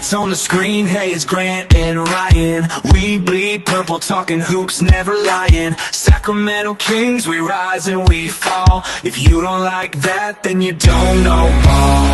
lights on the screen, hey, it's Grant and Ryan. We bleed purple, talking hoops, never lying. Sacramento Kings, we rise and we fall. If you don't like that, then you don't know ball.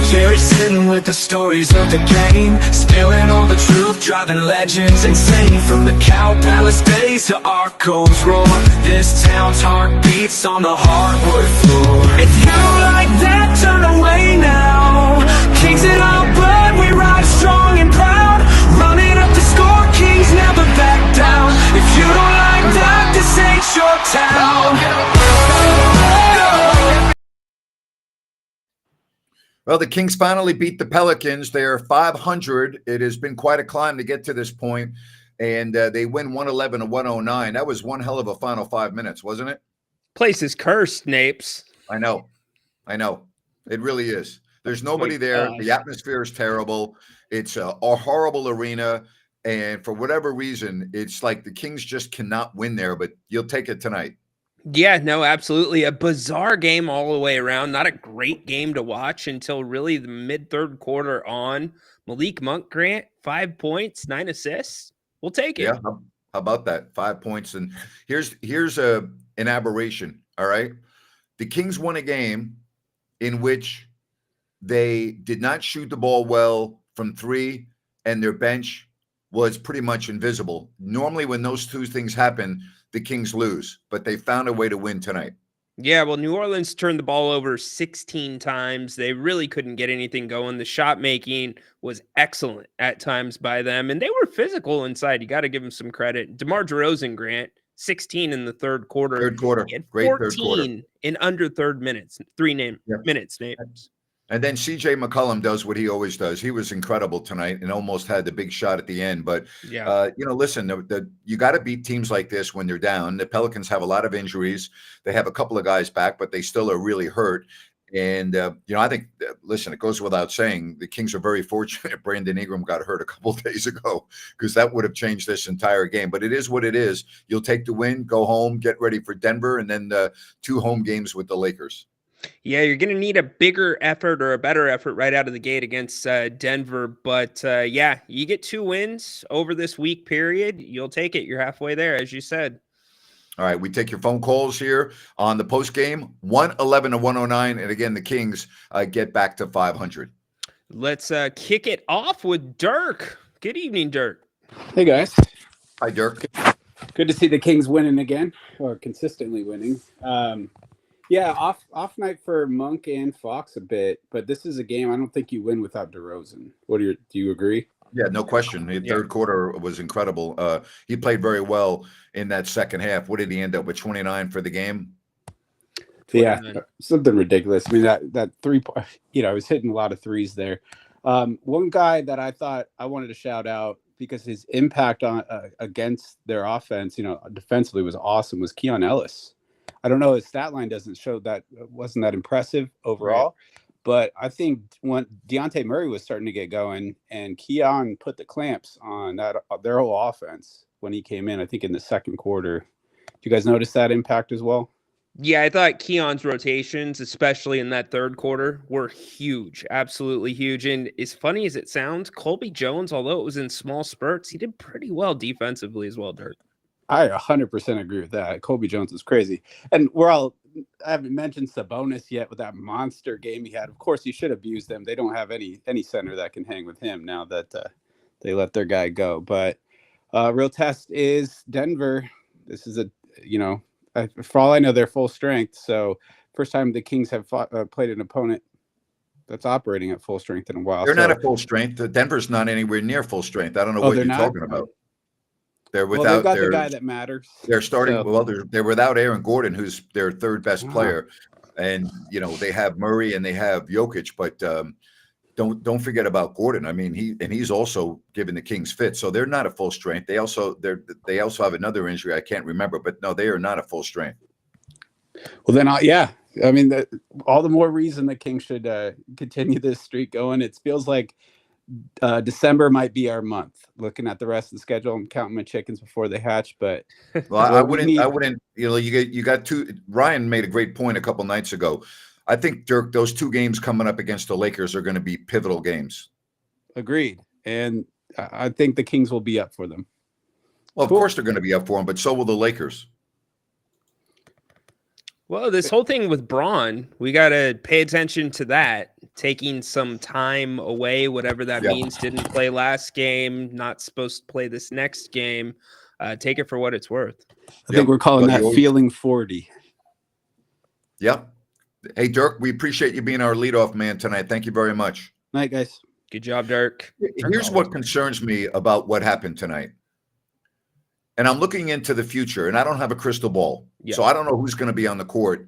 Jerry sitting with the stories of the game, spilling all the truth, driving legends insane. From the Cow Palace days to Arco's roar, this town's heart beats on the hardwood floor. If you don't like that, turn away now. Kings in our blood, we rise strong and proud. Running up the score, Kings never back down. If you don't like that, this ain't your town. Well, the Kings finally beat the Pelicans. They are 500. It has been quite a climb to get to this point, and they win 111 to 109. That was one hell of a final 5 minutes, wasn't it? Place is cursed, Napes. I know. It really is. There's nobody there. Gosh. The atmosphere is terrible. It's a horrible arena, and for whatever reason, it's like the Kings just cannot win there, but you'll take it tonight. Yeah, no, absolutely. A bizarre game all the way around. Not a great game to watch until really the mid-third quarter on. Malik Monk, Grant, 5 points, 9 assists. We'll take it. Yeah, how about that? 5 points. And here's an aberration, all right? The Kings won a game in which they did not shoot the ball well from three, and their bench was pretty much invisible. Normally, when those two things happen, the Kings lose, but they found a way to win tonight. Yeah, well, New Orleans turned the ball over 16 times. They really couldn't get anything going. The shot making was excellent at times by them, and they were physical inside. You got to give them some credit. DeMar DeRozan, Grant, 16 in the third quarter. Third quarter. He had Great 14 third quarter. in under minutes, minutes, Names. And then C.J. McCollum does what he always does. He was incredible tonight and almost had the big shot at the end. But, yeah, listen, you got to beat teams like this when they're down. The Pelicans have a lot of injuries. They have a couple of guys back, but they still are really hurt. And, I think, listen, it goes without saying, the Kings are very fortunate Brandon Ingram got hurt a couple of days ago, because that would have changed this entire game. But it is what it is. You'll take the win, go home, get ready for Denver, and then 2 home games with the Lakers. Yeah, you're going to need a bigger effort or a better effort right out of the gate against Denver. But, yeah, you get 2 wins over this week period. You'll take it. You're halfway there, as you said. All right, we take your phone calls here on the post game, 111 to 109. And again, the Kings get back to 500. Let's kick it off with Dirk. Good evening, Dirk. Hey, guys. Hi, Dirk. Good to see the Kings winning again, or consistently winning. Yeah, off night for Monk and Fox a bit, but this is a game I don't think you win without DeRozan. Do you agree? Yeah, no question. The third quarter was incredible. He played very well in that second half. What did he end up with, 29 for the game? 29. Yeah, something ridiculous. I mean, that 3-point, I was hitting a lot of threes there. One guy that I thought I wanted to shout out because his impact on against their offense, defensively was awesome, was Keon Ellis. I don't know, his stat line doesn't show that, wasn't that impressive overall. Right. But I think when Dejounte Murray was starting to get going and Keon put the clamps on their whole offense when he came in, I think in the second quarter. Do you guys notice that impact as well? Yeah, I thought Keon's rotations, especially in that third quarter, were huge, absolutely huge. And as funny as it sounds, Colby Jones, although it was in small spurts, he did pretty well defensively as well, Dirk. I 100% agree with that. Colby Jones is crazy. And I haven't mentioned Sabonis yet with that monster game he had. Of course, you should abuse them. They don't have any center that can hang with him now that they let their guy go. But real test is Denver. This is for all I know, they're full strength. So first time the Kings have played an opponent that's operating at full strength in a while. They're not at full strength. Denver's not anywhere near full strength. I don't know what you're talking about. They're without the guy that matters. They're starting. So. Well, they're without Aaron Gordon, who's their third best player, and they have Murray and they have Jokic, but don't forget about Gordon. I mean, he's also giving the Kings fit, so they're not at full strength. They also have another injury I can't remember, but no, they are not at full strength. Well, then, I mean, all the more reason the Kings should continue this streak going. It feels like December might be our month. Looking at the rest of the schedule, I'm counting my chickens before they hatch. But well, I wouldn't. You got two. Ryan made a great point a couple nights ago. I think, Dirk, those 2 games coming up against the Lakers are going to be pivotal games. Agreed. And I think the Kings will be up for them. Well, of course they're going to be up for them, but so will the Lakers. Well, this whole thing with Braun, we got to pay attention to that. Taking some time away, whatever that means. Didn't play last game, not supposed to play this next game. Take it for what it's worth. I think we're calling that feeling 40. Yep. Hey, Dirk, we appreciate you being our leadoff man tonight. Thank you very much. Night, guys. Good job, Dirk. Here's what concerns me about what happened tonight. And I'm looking into the future, and I don't have a crystal ball. So I don't know who's going to be on the court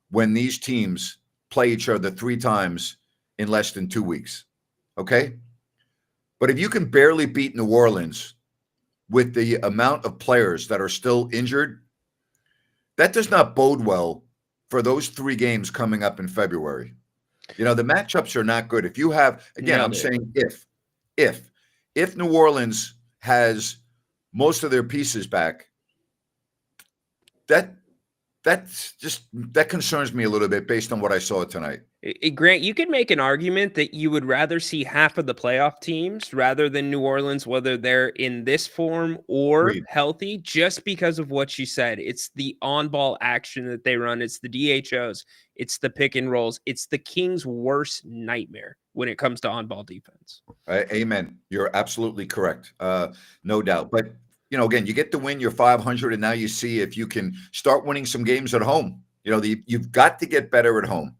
when these teams play each other 3 times in less than 2 weeks. Okay? But if you can barely beat New Orleans with the amount of players that are still injured, that does not bode well for those 3 games coming up in February. You know, the matchups are not good. If you have, again, I'm saying if New Orleans has most of their pieces back, that concerns me a little bit based on what I saw tonight. Grant, you could make an argument that you would rather see half of the playoff teams rather than New Orleans, whether they're in this form or healthy, just because of what you said. It's the on-ball action that they run. It's the DHOs. It's the pick and rolls. It's the Kings' worst nightmare when it comes to on-ball defense. Amen. You're absolutely correct. No doubt. But, you know, again, you get the win, you're 500, and now you see if you can start winning some games at home. You know, you've got to get better at home.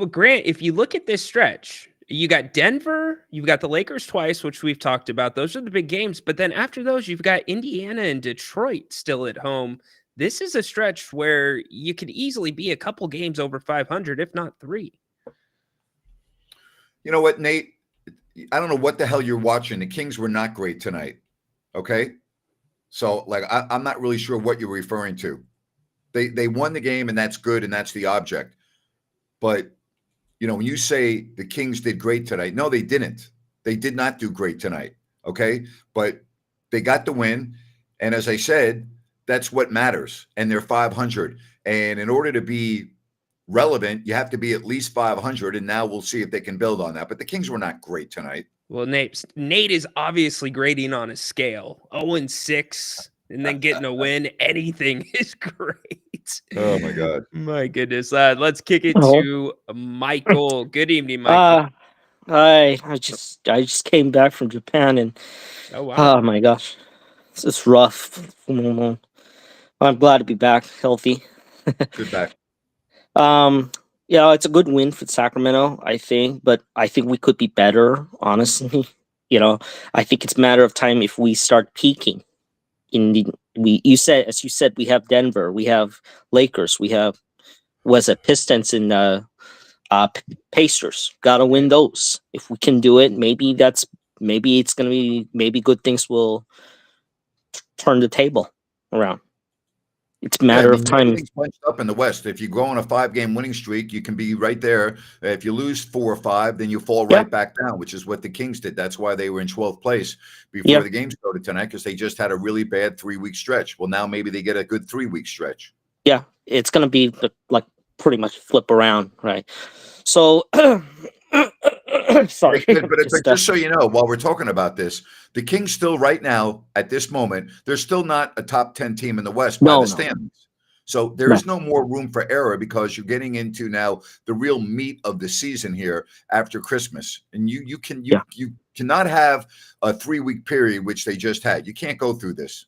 Grant, if you look at this stretch, you got Denver, you've got the Lakers twice, which we've talked about. Those are the big games. But then after those, you've got Indiana and Detroit still at home. This is a stretch where you could easily be a couple games over 500, if not 3. You know what, Nate? I don't know what the hell you're watching. The Kings were not great tonight. Okay? So, like, I'm not really sure what you're referring to. They won the game, and that's good, and that's the object. But, you know, when you say the Kings did great tonight, no, they didn't. They did not do great tonight, okay? But they got the win, and as I said, that's what matters, and they're 500. And in order to be relevant, you have to be at least 500, and now we'll see if they can build on that. But the Kings were not great tonight. Well, Nate is obviously grading on a scale. 0-6, and then getting a win. Anything is great. Oh, my God. My goodness. Let's kick it to Michael. Good evening, Michael. I just came back from Japan, and oh my gosh, this is rough. I'm glad to be back healthy. Good back. Yeah, it's a good win for Sacramento, I think, but I think we could be better, honestly. You know, I think it's a matter of time if we start peaking. As you said, we have Denver, we have Lakers, we have Pistons and Pacers. Gotta win those. If we can do it, maybe it's gonna be good things will turn the table around. It's a matter of time. Everything's bunched up in the West. If you go on a 5-game winning streak, you can be right there. If you lose 4 or 5, then you fall right back down, which is what the Kings did. That's why they were in 12th place before the game started tonight, because they just had a really bad 3-week stretch. Well, now maybe they get a good 3-week stretch. Yeah, it's going to be like pretty much flip around, right? So, sorry. But just so you know, while we're talking about this, the Kings still right now, at this moment, they're still not a top 10 team in the West by the standings. So there is no more room for error, because you're getting into now the real meat of the season here after Christmas. And you cannot have a 3-week period, which they just had. You can't go through this.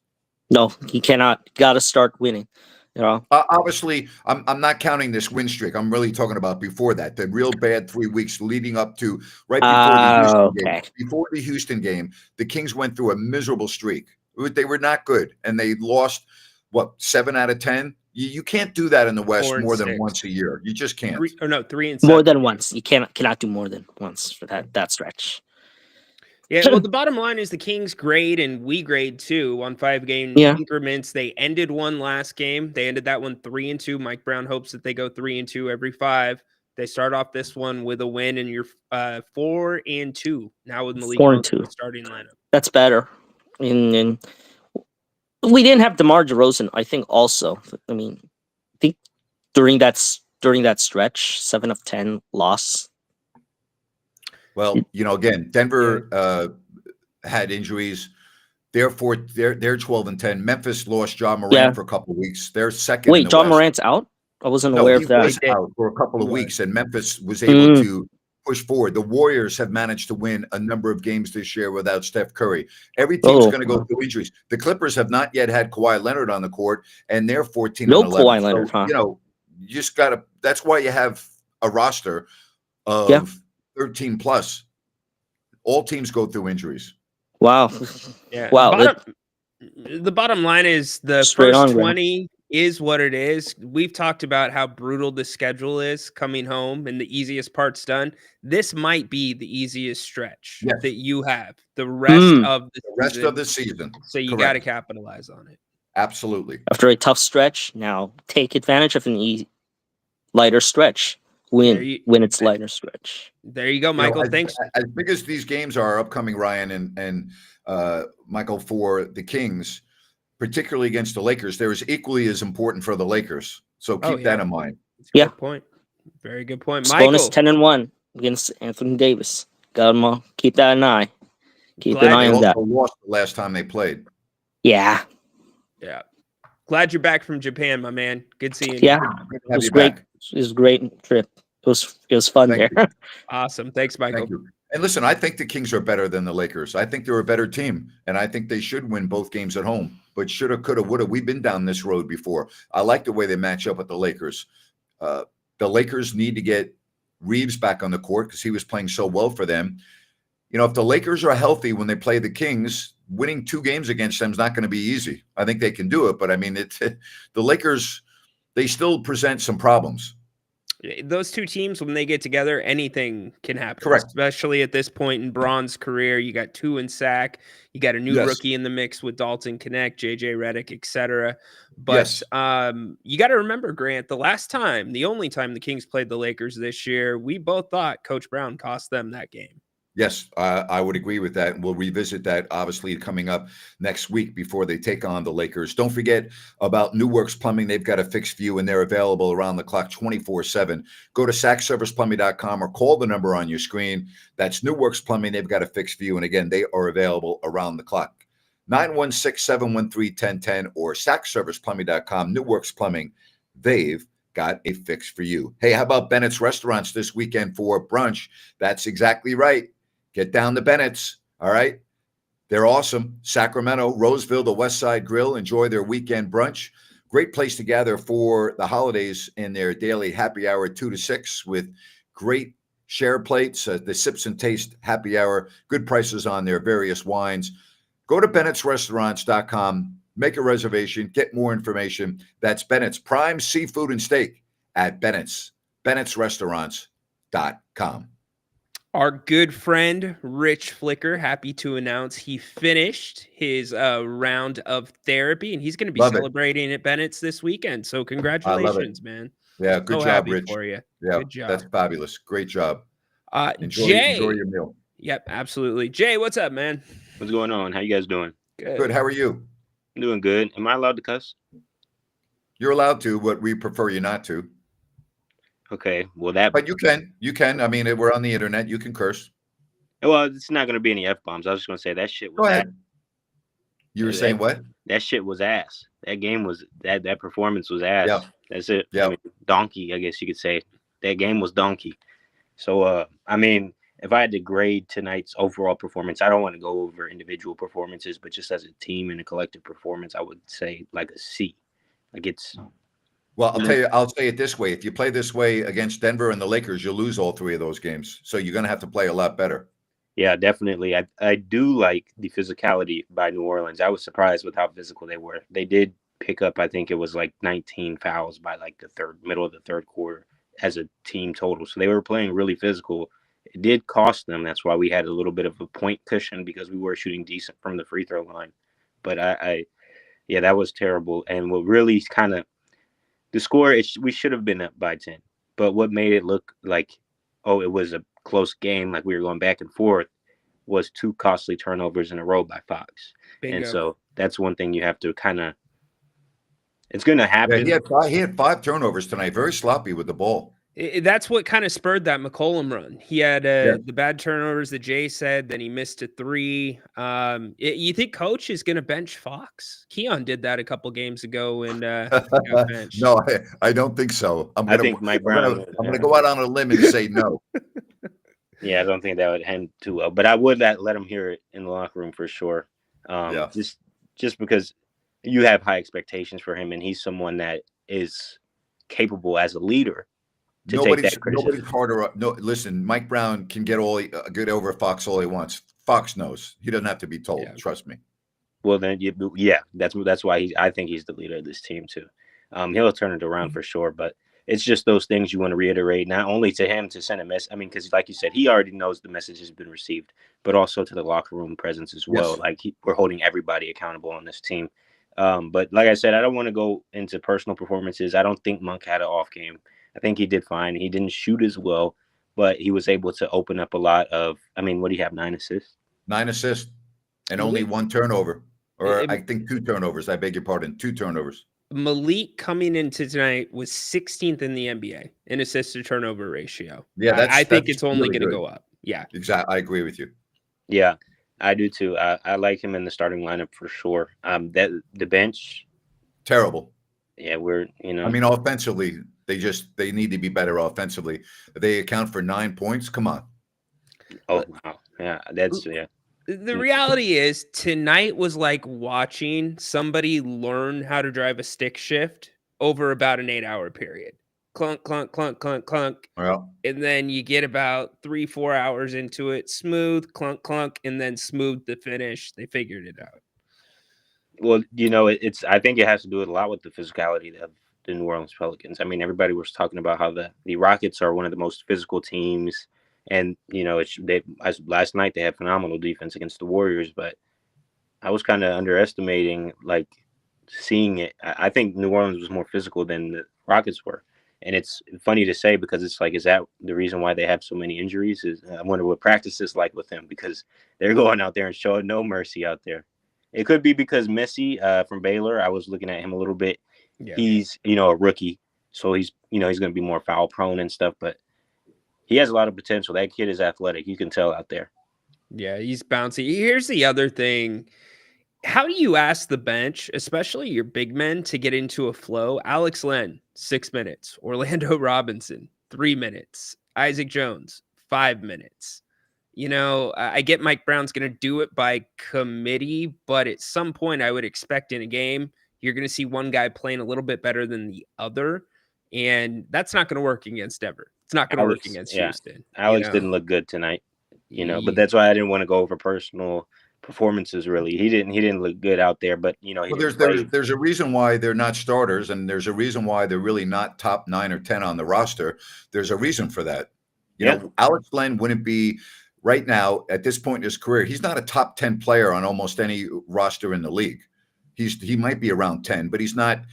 No, you cannot. Got to start winning. You know? Obviously, I'm not counting this win streak. I'm really talking about before that, the real bad 3 weeks leading up to right before before the Houston game. The Kings went through a miserable streak. They were not good, and they lost 7 out of 10. You can't do that in the West more than once a year. You just can't. 3 and 7. More than once. You cannot do more than once for that stretch. Yeah, well, the bottom line is the Kings grade and we grade too on 5-game increments. They ended one last game. They ended that one 3-2. Mike Brown hopes that they go 3-2 every 5. They start off this one with a win, and you're 4-2 now in the league. 4-2 starting lineup. That's better. And we didn't have DeMar DeRozan, I think. Also, I think during that stretch, 7 of 10 loss. Well, again, Denver had injuries. Therefore, they're 12-10. Memphis lost John Morant for a couple of weeks. They're second in Wait, the John West. Morant's out? I wasn't No, aware he of that. was out for a couple of weeks, and Memphis was able Mm. to push forward. The Warriors have managed to win a number of games this year without Steph Curry. Every team's going to go through injuries. The Clippers have not yet had Kawhi Leonard on the court, and they're 14-11. No Kawhi Leonard, so, huh? you just got to. That's why you have a roster of 13 plus. All teams go through injuries. Wow. Yeah. Wow. The bottom line is the Straight first on, 20 is what it is. We've talked about how brutal the schedule is coming home and the easiest part's done. This might be the easiest stretch that you have the rest of the season. So you got to capitalize on it. Absolutely. After a tough stretch, now take advantage of an lighter stretch. When it's lighter stretch. There you go, Michael. Thanks. As big as these games are upcoming, Ryan and Michael, for the Kings, particularly against the Lakers, there is equally as important for the Lakers. So keep that in mind. Good point. Very good point. Bonus 10-1 against Anthony Davis. Got him all. Keep that in eye. Keep an eye on that. They also lost the last time they played. Yeah. Yeah. Glad you're back from Japan, my man. Good seeing you. Yeah. It was great. It was a great trip. It was fun there. Awesome. Thanks, Michael. Thank you. And listen, I think the Kings are better than the Lakers. I think they're a better team, and I think they should win both games at home. But shoulda, coulda, woulda. We've been down this road before. I like the way they match up with the Lakers. The Lakers need to get Reeves back on the court because he was playing so well for them. If the Lakers are healthy when they play the Kings, winning 2 games against them is not going to be easy. I think they can do it, but I mean, the Lakers, they still present some problems. Those two teams, when they get together, anything can happen. Correct. Especially at this point in Braun's career. You got 2 in sack. You got a new rookie in the mix with Dalton Connect, JJ Redick, etc. But you got to remember, Grant, the only time the Kings played the Lakers this year, we both thought Coach Brown cost them that game. Yes, I would agree with that. We'll revisit that, obviously, coming up next week before they take on the Lakers. Don't forget about New Works Plumbing. They've got a fix for you, and they're available around the clock 24/7. Go to sackserviceplumbing.com or call the number on your screen. That's New Works Plumbing. They've got a fix for you, and again, they are available around the clock. 916-713-1010 or sackserviceplumbing.com. New Works Plumbing. They've got a fix for you. Hey, how about Bennett's Restaurants this weekend for brunch? That's exactly right. Get down to Bennett's, all right? They're awesome. Sacramento, Roseville, the West Side Grill. Enjoy their weekend brunch. Great place to gather for the holidays in their daily happy hour 2 to 6 with great share plates, the Sips and Taste happy hour, good prices on their various wines. Go to Bennett'sRestaurants.com, make a reservation, get more information. That's Bennett's Prime Seafood and Steak at Bennett's, Bennett'sRestaurants.com. Our good friend, Rich Flicker, happy to announce he finished his round of therapy, and he's going to be celebrating at Bennett's this weekend. So congratulations, man. Yeah, good job, Rich. For you. Yeah, good job. That's fabulous. Great job. Enjoy your meal. Yep, absolutely. Jay, what's up, man? What's going on? How you guys doing? Good. How are you? I'm doing good. Am I allowed to cuss? You're allowed to, but we prefer you not to. Okay, well but you can. I mean, we're on the internet. You can curse. Well, it's not going to be any F-bombs. I was just going to say that shit was. Go ahead. You were saying what? That shit was ass. That game was that performance was ass. Yeah. That's it. Yeah. I mean, donkey, I guess you could say. That game was donkey. So, I mean, if I had to grade tonight's overall performance, I don't want to go over individual performances, but just as a team and a collective performance, I would say like a C. Like it's. Well, I'll tell you, I'll say it this way. If you play this way against Denver and the Lakers, you'll lose all 3 of those games. So you're going to have to play a lot better. Yeah, definitely. I do like the physicality by New Orleans. I was surprised with how physical they were. They did pick up, I think it was like 19 fouls by like the middle of the third quarter as a team total. So they were playing really physical. It did cost them. That's why we had a little bit of a point cushion because we were shooting decent from the free throw line. But yeah, that was terrible. And what really kind of, the score, we should have been up by 10. But what made it look like, oh, it was a close game, like we were going back and forth, was 2 costly turnovers in a row by Fox. Bingo. And so that's one thing you have to kind of, it's going to happen. Yeah, he had 5 turnovers tonight, very sloppy with the ball. That's what kind of spurred that McCollum run. He had Yeah. the bad turnovers that Jay said, then he missed a 3. You think coach is going to bench Fox? Keon did that a couple games ago and got benched. No, I don't think so. I think Mike Brown. I'm gonna go out on a limb and say no. Yeah, I don't think that would end too well, but I would let him hear it in the locker room for sure. Yeah. Just because you have high expectations for him, and he's someone that is capable as a leader to take that criticism. Nobody's harder. No, listen, Mike Brown can get over Fox all he wants. Fox knows. He doesn't have to be told. Yeah. Trust me. Well, then, that's why I think he's the leader of this team too. He'll turn it around for sure, but it's just those things you want to reiterate, not only to him to send a message. I mean, because like you said, he already knows the message has been received, but also to the locker room presence as well. Yes. Like we're holding everybody accountable on this team. But like I said, I don't want to go into personal performances. I don't think Monk had an off game. I think he did fine. He didn't shoot as well, but he was able to open up a lot of. I mean, what do you have? 9 assists. 9 assists, and only 1 turnover, or I think 2 turnovers. I beg your pardon, 2 turnovers. Malik coming into tonight was 16th in the NBA in assist to turnover ratio. Yeah, I think it's only really going to good. go up. Yeah, exactly. I agree with you. Yeah, I do too. I like him in the starting lineup for sure. That the bench, terrible. Yeah, I mean, offensively, they need to be better offensively. They account for 9 points. Come on. Oh wow, yeah, that's yeah. The reality is tonight was like watching somebody learn how to drive a stick shift over about an 8-hour period. Clunk, clunk, clunk, clunk, clunk. Well, and then you get about 3-4 hours into it, smooth, clunk, clunk, and then smooth the finish. They figured it out. Well, it's. I think it has to do a lot with the physicality of the New Orleans Pelicans. I mean, everybody was talking about how the Rockets are one of the most physical teams. And, last night they had phenomenal defense against the Warriors, but I was kind of underestimating, like, seeing it. I think New Orleans was more physical than the Rockets were. And it's funny to say because it's like, is that the reason why they have so many injuries? I wonder what practice is like with them because they're going out there and showing no mercy out there. It could be because Messi from Baylor, I was looking at him a little bit. Yeah. He's, a rookie. So he's going to be more foul prone and stuff, but he has a lot of potential. That kid is athletic. You can tell out there. Yeah, he's bouncy. Here's the other thing. How do you ask the bench, especially your big men, to get into a flow? Alex Len, 6 minutes. Orlando Robinson, 3 minutes. Isaac Jones, 5 minutes. I get Mike Brown's going to do it by committee, but at some point I would expect in a game, you're going to see one guy playing a little bit better than the other. And that's not going to work against Denver. It's not going to work against Houston. Alex didn't look good tonight, but that's why I didn't want to go over personal performances. Really, he didn't look good out there. But there's a reason why they're not starters, and there's a reason why they're really not top 9 or 10 on the roster. There's a reason for that. Alex Len wouldn't be right now at this point in his career. He's not a top 10 player on almost any roster in the league. He might be around 10, but he's not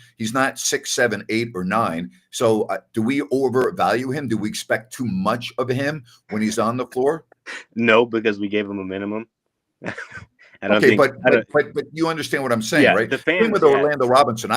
6, 7, 8, or 9. So do we overvalue him? Do we expect too much of him when he's on the floor? No, because we gave him a minimum. But you understand what I'm saying, right? The fans, with Orlando Robinson,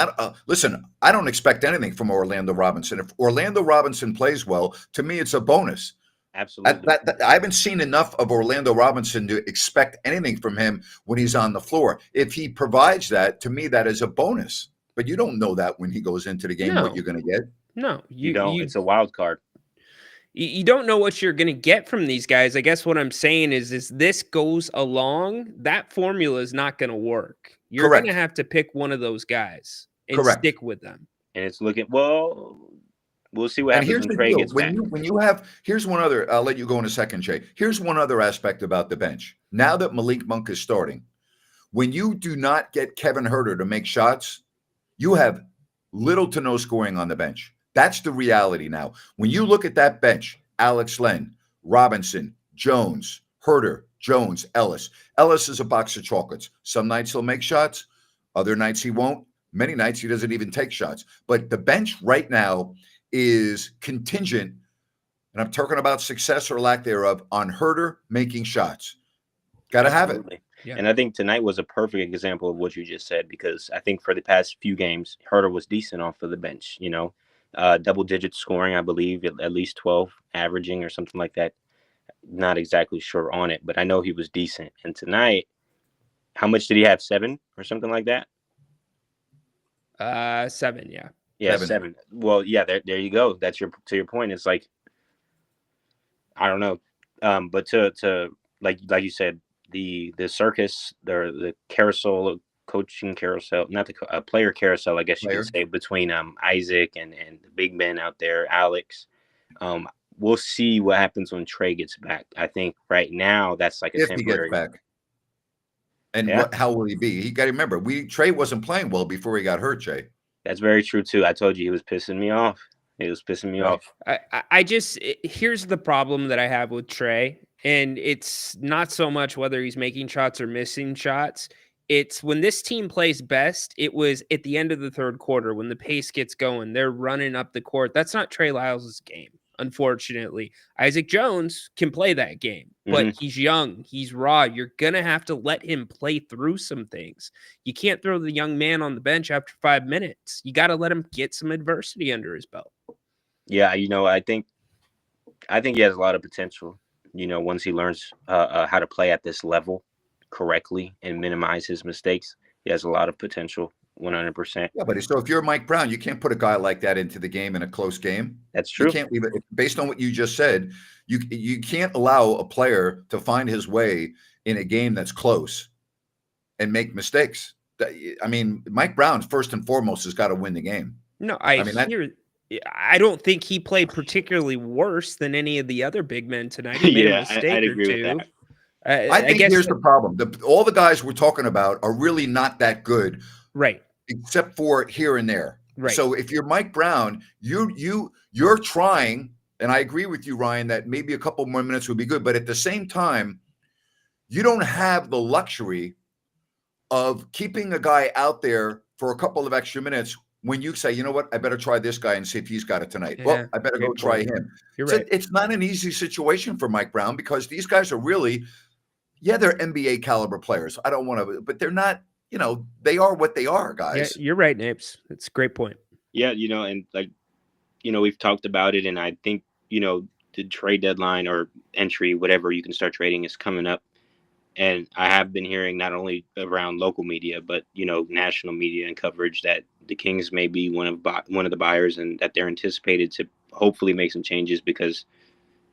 listen, I don't expect anything from Orlando Robinson. If Orlando Robinson plays well, to me, it's a bonus. Absolutely. I haven't seen enough of Orlando Robinson to expect anything from him when he's on the floor. If he provides that, to me, that is a bonus. But you don't know that when he goes into the game, what you're going to get. No, you don't. It's a wild card. You don't know what you're going to get from these guys. I guess what I'm saying is this goes along, that formula is not going to work. You're going to have to pick one of those guys and stick with them. And it's looking, we'll see what happens when Trey gets back. Here's one other, I'll let you go in a second, Jay. Here's one other aspect about the bench. Now that Malik Monk is starting, when you do not get Kevin Huerter to make shots, you have little to no scoring on the bench. That's the reality now. When you look at that bench, Alex Len, Robinson, Jones, Huerter, Jones, Ellis. Ellis is a box of chocolates. Some nights he'll make shots. Other nights he won't. Many nights he doesn't even take shots. But the bench right now is contingent, and I'm talking about success or lack thereof, on Huerter making shots. Got to have it. Yeah. And I think tonight was a perfect example of what you just said, because I think for the past few games, Huerter was decent off of the bench. double-digit scoring, I believe, at least 12 averaging or something like that. Not exactly sure on it, but I know he was decent. And tonight, how much did he have? 7 or something like that? 7, yeah. Yeah, 7. 7. Well, yeah, there you go. That's to your point. It's like, I don't know. But to like you said, the circus, the carousel, coaching carousel, not the player carousel, I guess you Player. could say, between Isaac and the big men out there, Alex. Um, we'll see what happens when Trey gets back. I think right now that's like a If he gets temporary. back. And Yeah, how will he be? He got to remember, Trey wasn't playing well before he got hurt, Jay. that's very true too. I told you he was pissing me off. He was pissing me Right. off. I just here's the problem that I have with Trey, and it's not so much whether he's making shots or missing shots. It's when this team plays best, it was at the end of the third quarter when the pace gets going. They're running up the court. That's not Trey Lyles' game, unfortunately. Isaac Jones can play that game, but he's young. He's raw. You're going to have to let him play through some things. You can't throw the young man on the bench after 5 minutes. You got to let him get some adversity under his belt. Yeah, I think he has a lot of potential. Once he learns how to play at this level correctly and minimize his mistakes, he has a lot of potential. 100%. Yeah, but so if you're Mike Brown, you can't put a guy like that into the game in a close game. That's true. You can't leave it based on what you just said. You can't allow a player to find his way in a game that's close and make mistakes. I mean, Mike Brown first and foremost has got to win the game. No, I don't think he played particularly worse than any of the other big men tonight. He made a mistake I'd or agree two. with that. I think here's the problem. All the guys we're talking about are really not that good. Right. Except for here and there. Right. So if you're Mike Brown, you're trying, and I agree with you, Ryan, that maybe a couple more minutes would be good. But at the same time, you don't have the luxury of keeping a guy out there for a couple of extra minutes when you say, you know what, I better try this guy and see if he's got it tonight. Yeah, well, I better go try him. You're so right. It's not an easy situation for Mike Brown because these guys are really, they're NBA caliber players. I don't want to, but they're not, they are what they are, guys. Yeah, you're right, Napes. That's a great point. Yeah, and we've talked about it, and I think, the trade deadline or entry, whatever you can start trading, is coming up. And I have been hearing not only around local media, but, national media and coverage that the Kings may be one of the buyers and that they're anticipated to hopefully make some changes because,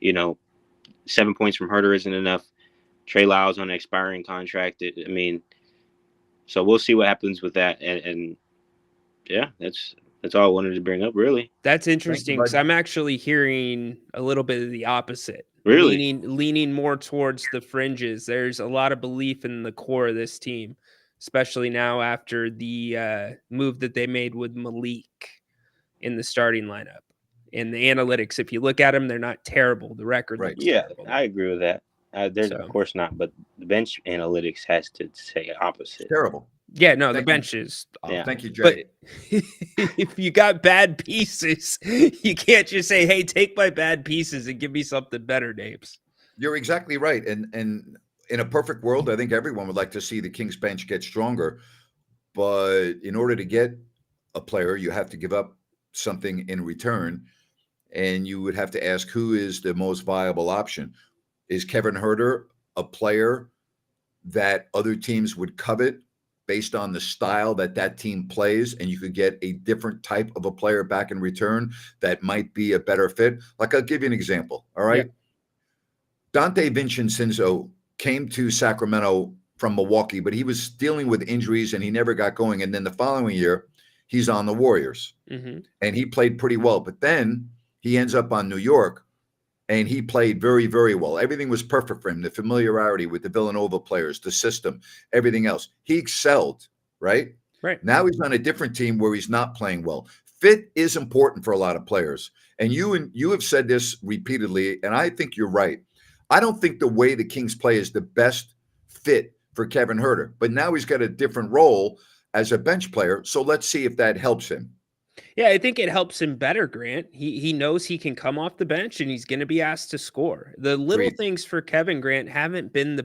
7 points from Herter isn't enough. Trey Lyles on an expiring contract. So we'll see what happens with that. And yeah, that's all I wanted to bring up, really. That's interesting because I'm actually hearing a little bit of the opposite. Really? Leaning more towards the fringes. There's a lot of belief in the core of this team, especially now after the move that they made with Malik in the starting lineup. And the analytics, if you look at them, they're not terrible. The record looks terrible. I agree with that. Of course not, but the bench analytics has to say opposite. It's terrible. Yeah, no, the bench is awful. Yeah. Thank you, Jay. But if you got bad pieces, you can't just say, hey, take my bad pieces and give me something better, Napes. You're exactly right. And in a perfect world, I think everyone would like to see the Kings bench get stronger. But in order to get a player, you have to give up something in return. And you would have to ask who is the most viable option. Is Kevin Herter a player that other teams would covet based on the style that team plays, and you could get a different type of a player back in return that might be a better fit? Like, I'll give you an example, all right? Yeah. Dante Vincenzo came to Sacramento from Milwaukee, but he was dealing with injuries and he never got going. And then the following year, he's on the Warriors, and he played pretty well. But then he ends up on New York, and he played very, very well. Everything was perfect for him. The familiarity with the Villanova players, the system, everything else. He excelled, right? Right. Now he's on a different team where he's not playing well. Fit is important for a lot of players. And you have said this repeatedly, and I think you're right. I don't think the way the Kings play is the best fit for Kevin Herter. But now he's got a different role as a bench player. So let's see if that helps him. Yeah, I think it helps him better, Grant. He knows he can come off the bench and he's going to be asked to score. The little things for Kevin Grant haven't been the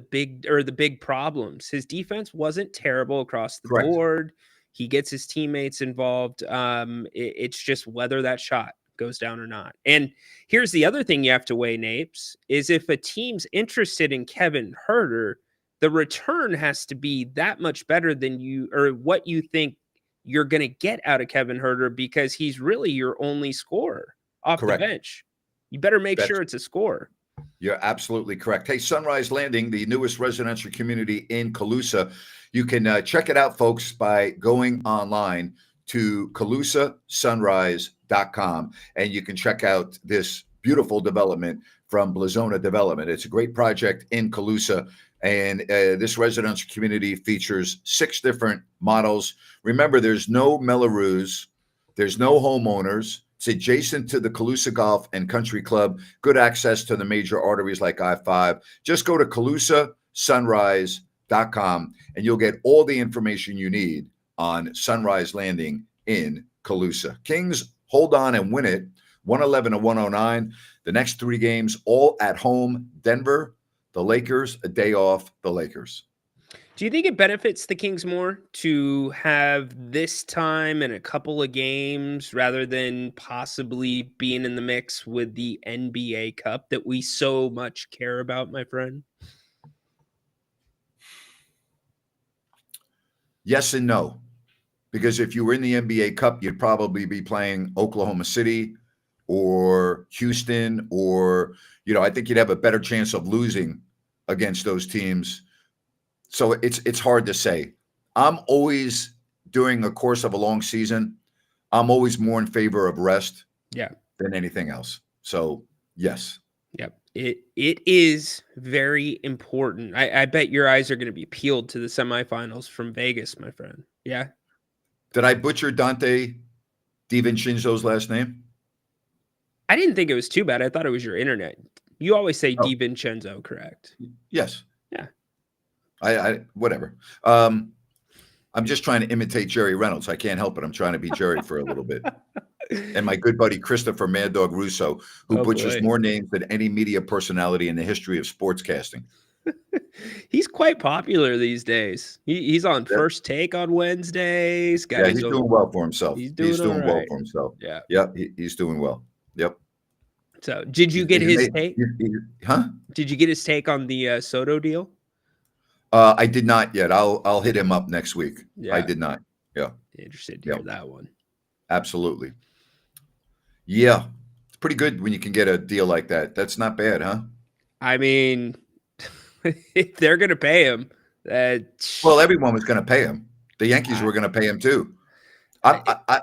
big problems. His defense wasn't terrible across the board. He gets his teammates involved. It's just whether that shot goes down or not. And here's the other thing you have to weigh, Napes, is if a team's interested in Kevin Huerter, the return has to be that much better than you or what you think you're going to get out of Kevin Huerter, because he's really your only scorer off Correct. the bench. You better make sure it's a score. You're absolutely correct. Hey, Sunrise Landing, the newest residential community in Calusa. You can check it out, folks, by going online to calusasunrise.com, and you can check out this beautiful development from Blazona Development. It's a great project in Calusa, and this residential community features 6 different models. Remember, there's no Melrose, there's no homeowners. It's adjacent to the Calusa Golf and Country Club. Good access to the major arteries like I-5. Just go to calusasunrise.com and you'll get all the information you need on Sunrise Landing in Calusa. Kings hold on and win it, 111-109. The next 3 games, all at home. Denver, the Lakers, a day off, the Lakers. Do you think it benefits the Kings more to have this time and a couple of games rather than possibly being in the mix with the NBA Cup that we so much care about, my friend? Yes and no. Because if you were in the NBA Cup, you'd probably be playing Oklahoma City or Houston, or, I think you'd have a better chance of losing against those teams. So it's hard to say. I'm always, during the course of a long season, I'm always more in favor of rest than anything else. So, yes. Yep. It is very important. I bet your eyes are going to be peeled to the semifinals from Vegas, my friend. Yeah. Did I butcher Dante DiVincenzo's last name? I didn't think it was too bad. I thought it was your internet. You always say DiVincenzo, correct? Yes. Yeah. I whatever. I'm just trying to imitate Jerry Reynolds. I can't help it. I'm trying to be Jerry for a little bit. And my good buddy Christopher Mad Dog Russo, who butchers more names than any media personality in the history of sportscasting. He's quite popular these days. He's on First Take on Wednesdays. He's doing well for himself. He's doing well for himself. Yeah. Yep. He's doing well. Yep. So did you get his take? Huh? Did you get his take on the Soto deal? I did not yet. I'll hit him up next week. Yeah. I did not. Yeah. Interested to hear that one. Absolutely. Yeah. It's pretty good when you can get a deal like that. That's not bad, huh? I mean, if they're going to pay him, well, everyone was going to pay him. The Yankees were going to pay him too. I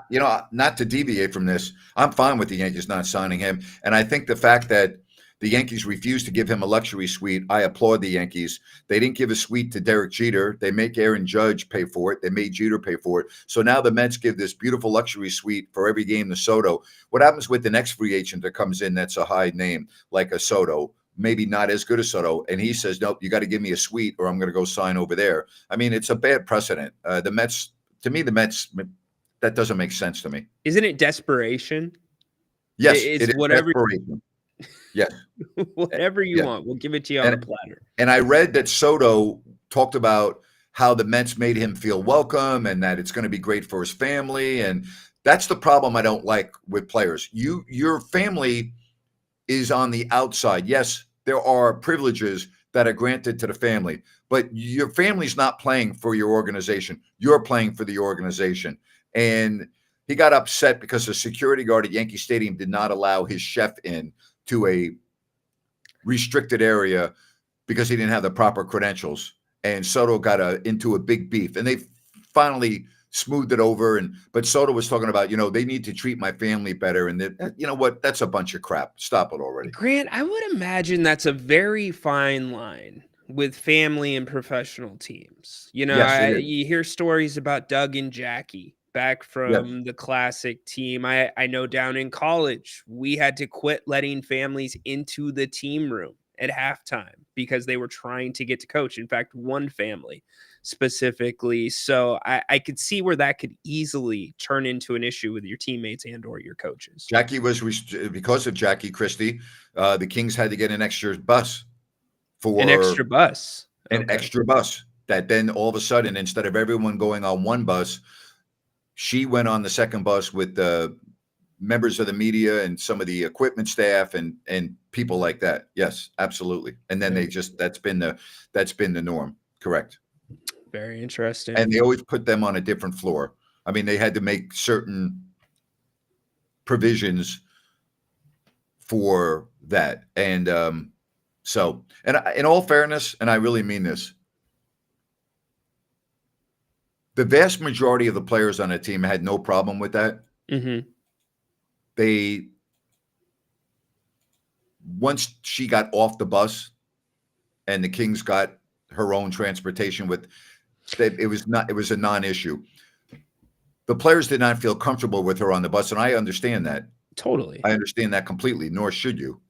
not to deviate from this, I'm fine with the Yankees not signing him. And I think the fact that the Yankees refused to give him a luxury suite, I applaud the Yankees. They didn't give a suite to Derek Jeter. They make Aaron Judge pay for it. They made Jeter pay for it. So now the Mets give this beautiful luxury suite for every game to Soto. What happens with the next free agent that comes in that's a high name, like a Soto, maybe not as good as Soto, and he says, nope, you got to give me a suite or I'm going to go sign over there. I mean, it's a bad precedent. The Mets, that doesn't make sense to me. Isn't it desperation? Yes, it is whatever. Desperation. Yes. Whatever you want, we'll give it to you on a platter. And I read that Soto talked about how the Mets made him feel welcome and that it's going to be great for his family. And that's the problem I don't like with players. Your family is on the outside. Yes, there are privileges that are granted to the family, but your family's not playing for your organization. You're playing for the organization. And he got upset because the security guard at Yankee Stadium did not allow his chef in to a restricted area because he didn't have the proper credentials. And Soto got into a big beef. And they finally smoothed it over. But Soto was talking about, they need to treat my family better. And you know what? That's a bunch of crap. Stop it already. Grant, I would imagine that's a very fine line with family and professional teams. You hear stories about Doug and Jackie back from the classic team. I know down in college, we had to quit letting families into the team room at halftime because they were trying to get to coach. In fact, one family specifically. So I could see where that could easily turn into an issue with your teammates and or your coaches. Jackie because of Jackie Christie, the Kings had to get an extra bus An extra bus that then all of a sudden, instead of everyone going on one bus, she went on the second bus with the members of the media and some of the equipment staff and people like that. Yes, absolutely. And then they just that's been the norm. Correct. Very interesting. And they always put them on a different floor. I mean, they had to make certain provisions for that. And so, and in all fairness, and I really mean this, the vast majority of the players on the team had no problem with that. Mm-hmm. They, once she got off the bus and the Kings got her own transportation with, it was a non-issue. The players did not feel comfortable with her on the bus, and I understand that. Totally. I understand that completely, nor should you.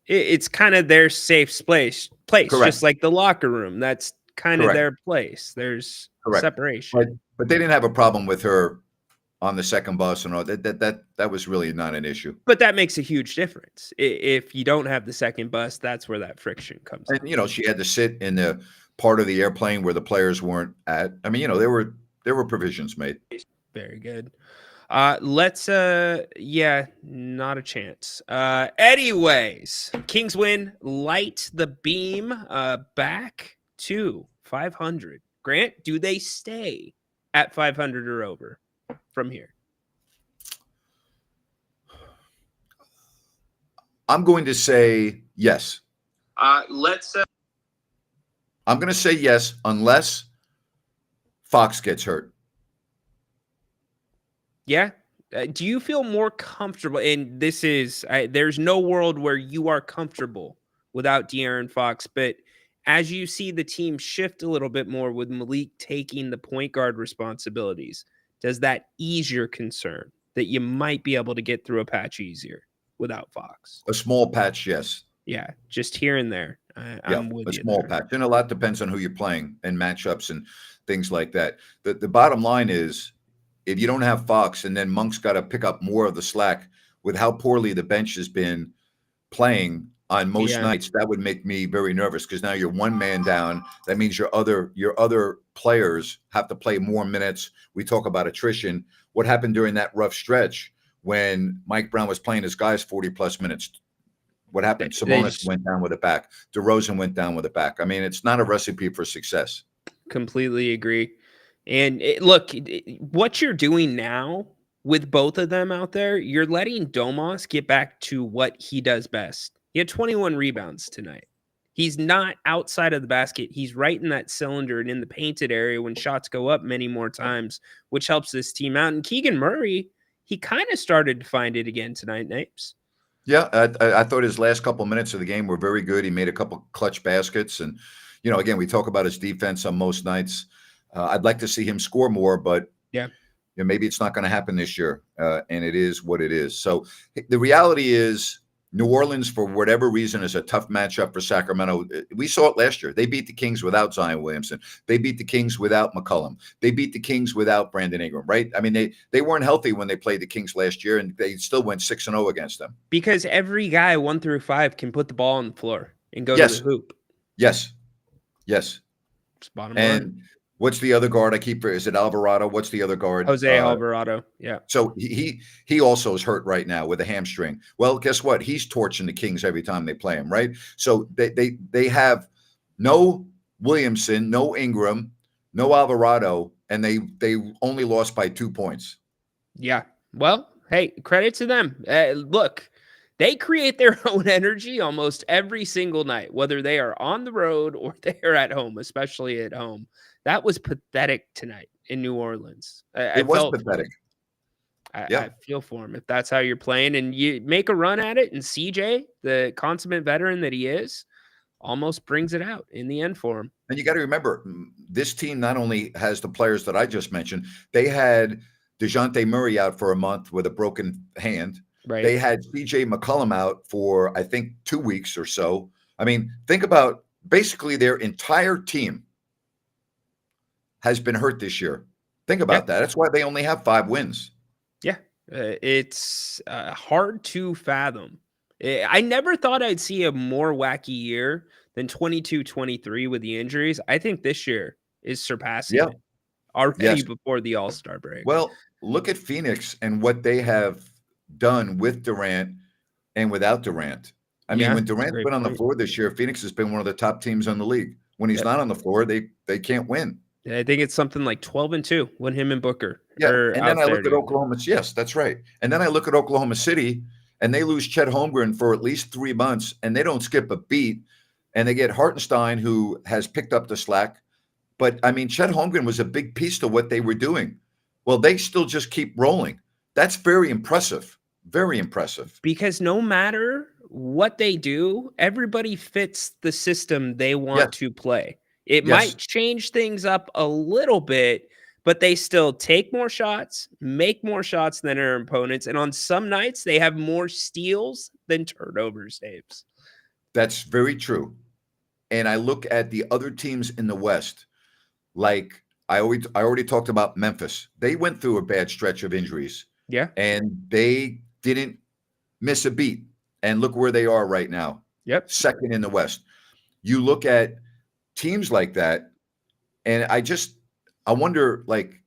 It's kind of their safe place, Correct. just like the locker room. That's kind of Correct. their place. There's Correct. separation. But they didn't have a problem with her on the second bus and all that was really not an issue. But that makes a huge difference. If you don't have the second bus, that's where that friction comes in. And you know, she had to sit in the part of the airplane where the players weren't at. I mean, you know, there were provisions made. Very good. Let's yeah, not a chance. Anyways, Kings win, light the beam back to 500. Grant, do they stay at 500 or over from here? I'm going to say yes. I'm going to say yes unless Fox gets hurt. Yeah. Do you feel more comfortable? And this is, there's no world where you are comfortable without De'Aaron Fox. But as you see the team shift a little bit more with Malik taking the point guard responsibilities, does that ease your concern that you might be able to get through a patch easier without Fox? A small patch, yes. Yeah, just here and there. I'm with you. A small patch. And a lot depends on who you're playing and matchups and things like that. The bottom line is, if you don't have Fox and then Monk's got to pick up more of the slack with how poorly the bench has been playing on most nights, that would make me very nervous because now you're one man down. That means your other players have to play more minutes. We talk about attrition. What happened during that rough stretch when Mike Brown was playing his guys 40 plus minutes? What happened? Sabonis went down with a back. DeRozan went down with a back. I mean, it's not a recipe for success. Completely agree. And look, what you're doing now with both of them out there, you're letting Domas get back to what he does best. He had 21 rebounds tonight. He's not outside of the basket. He's right in that cylinder and in the painted area when shots go up many more times, which helps this team out. And Keegan Murray, he kind of started to find it again tonight, Napes. Yeah, I thought his last couple of minutes of the game were very good. He made a couple clutch baskets. And, you know, again, we talk about his defense on most nights. I'd like to see him score more, but yeah, you know, maybe it's not going to happen this year. And it is what it is. So the reality is New Orleans, for whatever reason, is a tough matchup for Sacramento. We saw it last year. They beat the Kings without Zion Williamson. They beat the Kings without McCollum. They beat the Kings without Brandon Ingram, right? I mean, they weren't healthy when they played the Kings last year, and they still went 6-0 against them. Because every guy 1 through 5 can put the ball on the floor and go to the hoop. Yes. It's bottom and line. What's the other guard? Is it Alvarado? What's the other guard? Jose Alvarado. Yeah. So he also is hurt right now with a hamstring. Well, guess what? He's torching the Kings every time they play him, right? So they have no Williamson, no Ingram, no Alvarado, and they only lost by 2 points. Yeah. Well, hey, credit to them. Look, they create their own energy almost every single night, whether they are on the road or they are at home, especially at home. That was pathetic tonight in New Orleans. It was pathetic. I feel for him if that's how you're playing and you make a run at it. And CJ, the consummate veteran that he is, almost brings it out in the end for him. And you got to remember, this team not only has the players that I just mentioned, they had DeJounte Murray out for a month with a broken hand. Right. They had CJ McCollum out for, I think, 2 weeks or so. I mean, think about basically their entire team has been hurt this year. Think about that. That's why they only have 5 wins. Yeah, it's hard to fathom. I never thought I'd see a more wacky year than 22-23 with the injuries. I think this year is surpassing it already Yes. before the All-Star break. Well, look at Phoenix and what they have done with Durant and without Durant. I mean, Yeah, when that's a Durant's great been on the point. floor this year, Phoenix has been one of the top teams in the league. When he's Yep. not on the floor, they can't win. I think it's something like 12-2 when him and Booker Yeah, are and out then I there look at together. Oklahoma. Yes, that's right. And then I look at Oklahoma City, and they lose Chet Holmgren for at least 3 months, and they don't skip a beat. And they get Hartenstein, who has picked up the slack. But I mean, Chet Holmgren was a big piece to what they were doing. Well, they still just keep rolling. That's very impressive. Very impressive. Because no matter what they do, everybody fits the system they want Yes. to play. It Yes. might change things up a little bit, but they still take more shots, make more shots than their opponents, and on some nights they have more steals than turnovers, Daves. That's very true. And I look at the other teams in the West, like I already talked about Memphis. They went through a bad stretch of injuries. Yeah. And they didn't miss a beat. And look where they are right now. Yep. Second in the West. You look at teams like that, and I wonder, like,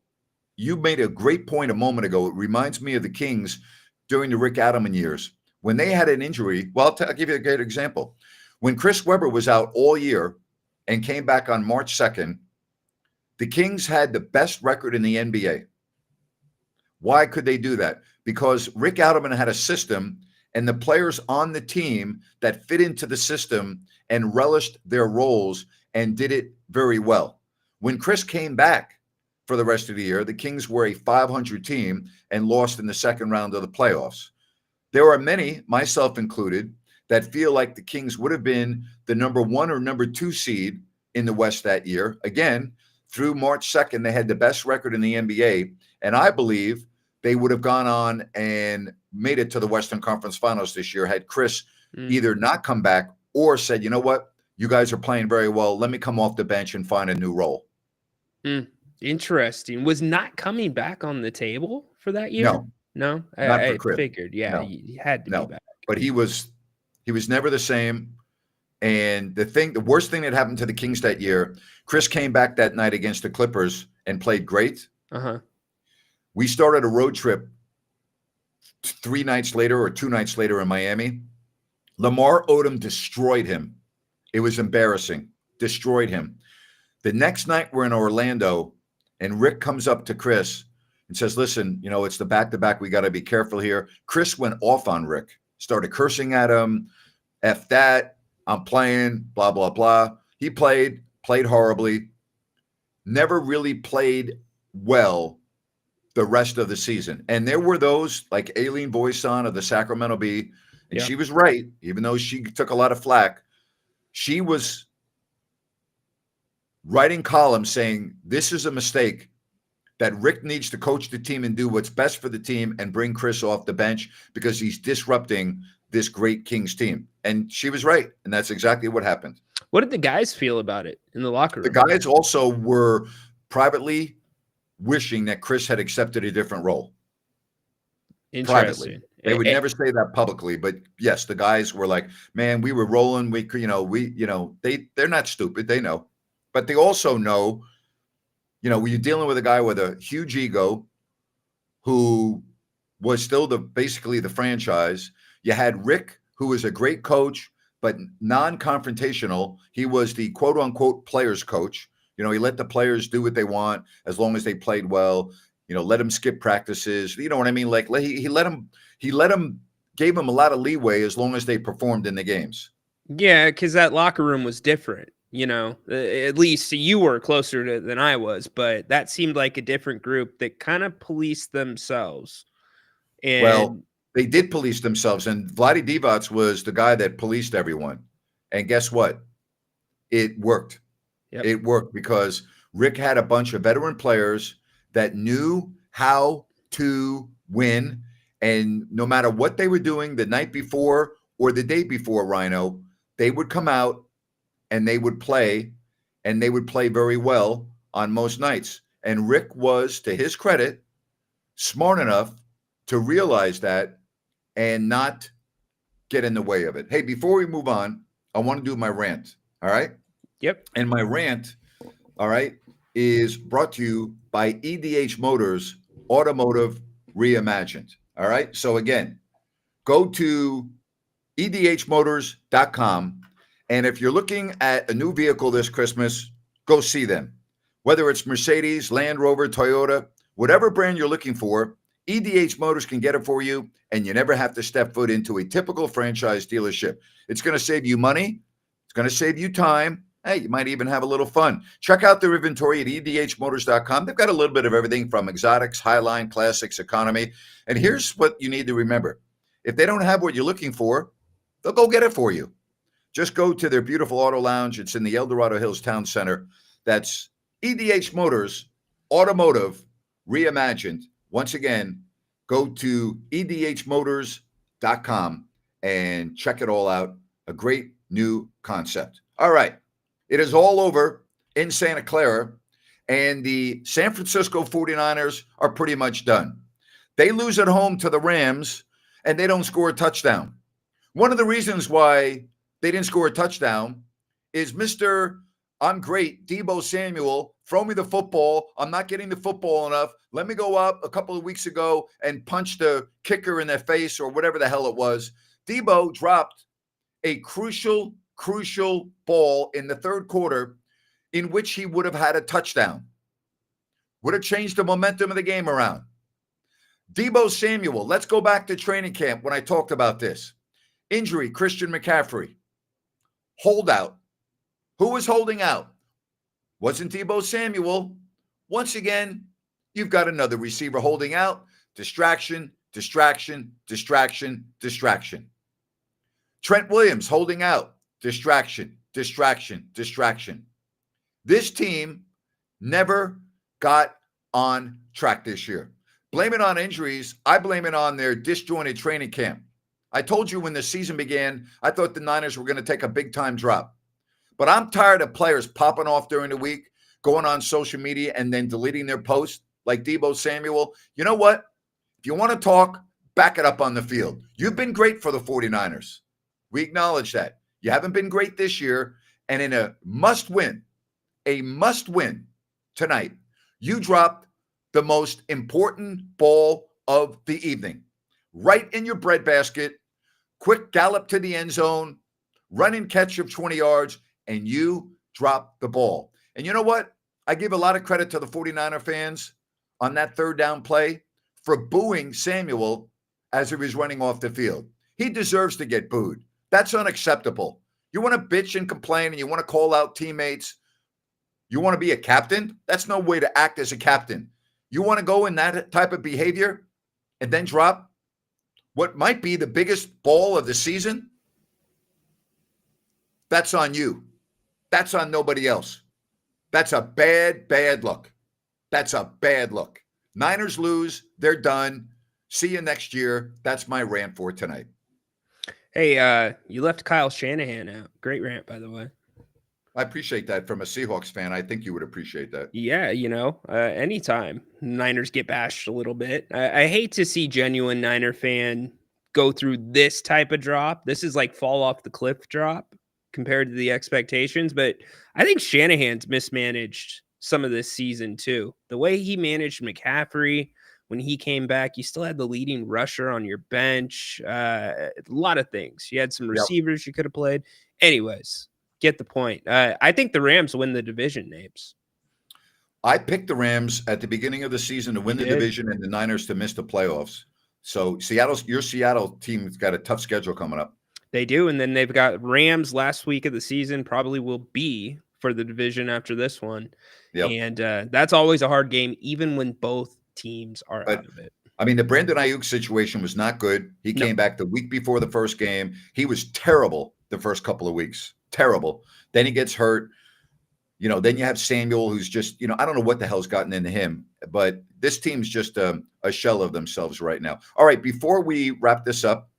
you made a great point a moment ago. It reminds me of the Kings during the Rick Adelman years. When they had an injury, well, I'll give you a great example. When Chris Webber was out all year and came back on March 2nd, the Kings had the best record in the NBA. Why could they do that? Because Rick Adelman had a system and the players on the team that fit into the system and relished their roles and did it very well. When Chris came back for the rest of the year, the Kings were a 500 team and lost in the second round of the playoffs. There are many, myself included, that feel like the Kings would have been the number 1 or number 2 seed in the West that year. Again, through March 2nd, they had the best record in the NBA. And I believe they would have gone on and made it to the Western Conference Finals this year had Chris either not come back or said, you know what, you guys are playing very well. Let me come off the bench and find a new role. Interesting. Was not coming back on the table for that year? No. No? Not for I Chris. figured, yeah, No. he had to be back. But he was never the same. And the worst thing that happened to the Kings that year, Chris came back that night against the Clippers and played great. Uh-huh. We started a road trip 3 nights later or 2 nights later in Miami. Lamar Odom destroyed him. It was embarrassing. Destroyed him. The next night we're in Orlando, and Rick comes up to Chris and says, listen, you know, it's the back-to-back. We got to be careful here. Chris went off on Rick, started cursing at him. F that. I'm playing, blah, blah, blah. He played horribly, never really played well the rest of the season. And there were those like Aileen Boyson of the Sacramento Bee, and she was right, even though she took a lot of flack. She was writing columns saying this is a mistake, that Rick needs to coach the team and do what's best for the team and bring Chris off the bench because he's disrupting this great Kings team. And she was right. And that's exactly what happened. What did the guys feel about it in the locker room? The guys also were privately wishing that Chris had accepted a different role. Interesting. Privately. They would never say that publicly, but yes, the guys were like, man, we were rolling. They're not stupid. They know, but they also know, when you're dealing with a guy with a huge ego who was still basically the franchise. You had Rick, who was a great coach, but non-confrontational. He was the quote unquote players coach. He let the players do what they want as long as they played well. Let them skip practices. You know what I mean? Like he gave them a lot of leeway as long as they performed in the games. Yeah, because that locker room was different. At least you were closer than I was, but that seemed like a different group that kind of policed themselves. And well, they did police themselves, and Vlade Divac was the guy that policed everyone. And guess what? It worked. Yep. It worked because Rick had a bunch of veteran players that knew how to win. And no matter what they were doing the night before or the day before, Ryno, they would come out and they would play, and they would play very well on most nights. And Rick was, to his credit, smart enough to realize that and not get in the way of it. Hey, before we move on, I want to do my rant. All right? Yep. And my rant, all right, is brought to you by EDH Motors Automotive Reimagined. All right. So again, go to edhmotors.com. And if you're looking at a new vehicle this Christmas, go see them. Whether it's Mercedes, Land Rover, Toyota, whatever brand you're looking for, EDH Motors can get it for you, and you never have to step foot into a typical franchise dealership. It's going to save you money. It's going to save you time. Hey, you might even have a little fun. Check out their inventory at edhmotors.com. They've got a little bit of everything from exotics, highline, classics, economy. And here's what you need to remember. If they don't have what you're looking for, they'll go get it for you. Just go to their beautiful auto lounge. It's in the El Dorado Hills Town Center. That's EDH Motors Automotive Reimagined. Once again, go to edhmotors.com and check it all out. A great new concept. All right. It is all over in Santa Clara, and the San Francisco 49ers are pretty much done. They lose at home to the Rams, and they don't score a touchdown. One of the reasons why they didn't score a touchdown is Mr. I'm great, Deebo Samuel, throw me the football. I'm not getting the football enough. Let me go up a couple of weeks ago and punch the kicker in their face or whatever the hell it was. Deebo dropped a crucial ball in the third quarter in which he would have had a touchdown. Would have changed the momentum of the game around. Deebo Samuel, let's go back to training camp when I talked about this. Injury, Christian McCaffrey. Holdout. Who was holding out? Wasn't Deebo Samuel. Once again, you've got another receiver holding out. Distraction. Trent Williams holding out. Distraction. This team never got on track this year. Blame it on injuries. I blame it on their disjointed training camp. I told you when the season began, I thought the Niners were going to take a big-time drop. But I'm tired of players popping off during the week, going on social media, and then deleting their posts like Deebo Samuel. You know what? If you want to talk, back it up on the field. You've been great for the 49ers. We acknowledge that. You haven't been great this year, and in a must-win tonight, you dropped the most important ball of the evening. Right in your breadbasket, quick gallop to the end zone, run and catch of 20 yards, and you drop the ball. And you know what? I give a lot of credit to the 49er fans on that third down play for booing Samuel as he was running off the field. He deserves to get booed. That's unacceptable. You want to bitch and complain and you want to call out teammates. You want to be a captain? That's no way to act as a captain. You want to go in that type of behavior and then drop what might be the biggest ball of the season? That's on you. That's on nobody else. That's a bad look. That's a bad look. Niners lose. They're done. See you next year. That's my rant for tonight. Hey, you left Kyle Shanahan out. Great rant, by the way. I appreciate that from a Seahawks fan. I think you would appreciate that. Yeah, anytime Niners get bashed a little bit. I hate to see genuine Niner fan go through this type of drop. This is like fall off the cliff drop compared to the expectations, but I think Shanahan's mismanaged some of this season too. The way he managed McCaffrey when he came back, you still had the leading rusher on your bench. A lot of things. You had some receivers you could have played. Anyways, get the point. I think the Rams win the division, Napes. I picked the Rams at the beginning of the season to win the division and the Niners to miss the playoffs. So your Seattle team's got a tough schedule coming up. They do, and then they've got Rams last week of the season, probably will be for the division after this one. Yep. And that's always a hard game, even when both teams are out of it. I mean, the Brandon Ayuk situation was not good. He came back the week before the first game. He was terrible the first couple of weeks. Terrible. Then he gets hurt. Then you have Samuel, who's just, I don't know what the hell's gotten into him, but this team's just a shell of themselves right now. All right, before we wrap this up,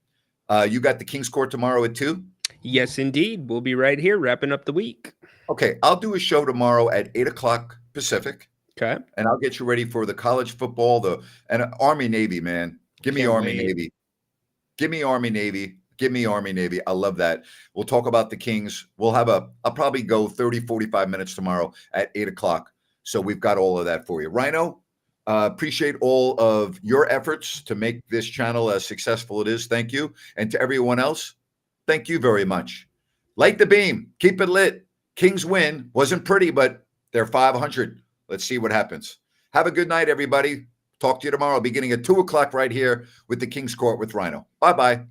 you got the Kings Court tomorrow at 2? Yes, indeed. We'll be right here wrapping up the week. Okay, I'll do a show tomorrow at 8 o'clock Pacific. Okay. And I'll get you ready for the college football, and Army Navy, man. Give me Army Navy. Give me Army Navy. Give me Army Navy. I love that. We'll talk about the Kings. I'll probably go 30, 45 minutes tomorrow at 8 o'clock. So we've got all of that for you. Ryno, appreciate all of your efforts to make this channel as successful it is. Thank you. And to everyone else, thank you very much. Light the beam. Keep it lit. Kings win. Wasn't pretty, but they're 500. Let's see what happens. Have a good night, everybody. Talk to you tomorrow beginning at 2 o'clock right here with the King's Court with Ryno. Bye-bye.